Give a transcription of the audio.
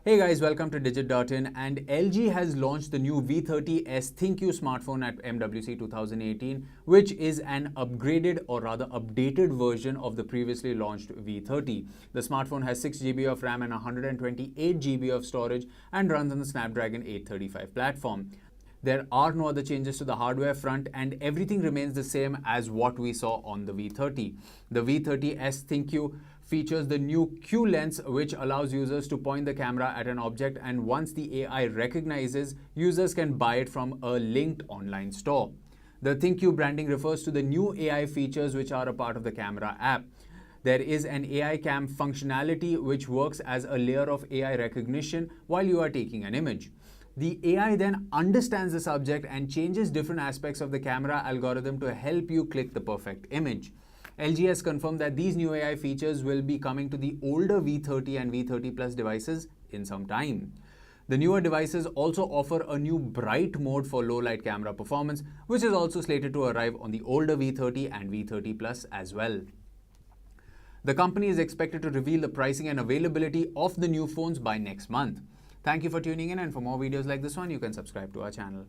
Hey guys, welcome to Digit.in, and LG has launched the new V30S ThinQ smartphone at MWC 2018, which is an upgraded or rather updated version of the previously launched V30. The smartphone has 6 GB of RAM and 128 GB of storage and runs on the Snapdragon 835 platform. There are no other changes to the hardware front and everything remains the same as what we saw on the V30. The V30S ThinQ features the new Q lens, which allows users to point the camera at an object, and once the AI recognizes, users can buy it from a linked online store. The ThinQ branding refers to the new AI features which are a part of the camera app. There is an AI cam functionality which works as a layer of AI recognition while you are taking an image. The AI then understands the subject and changes different aspects of the camera algorithm to help you click the perfect image. LG has confirmed that these new AI features will be coming to the older V30 and V30 Plus devices in some time. The newer devices also offer a new bright mode for low light camera performance, which is also slated to arrive on the older V30 and V30 Plus as well. The company is expected to reveal the pricing and availability of the new phones by next month. Thank you for tuning in, and for more videos like this one, you can subscribe to our channel.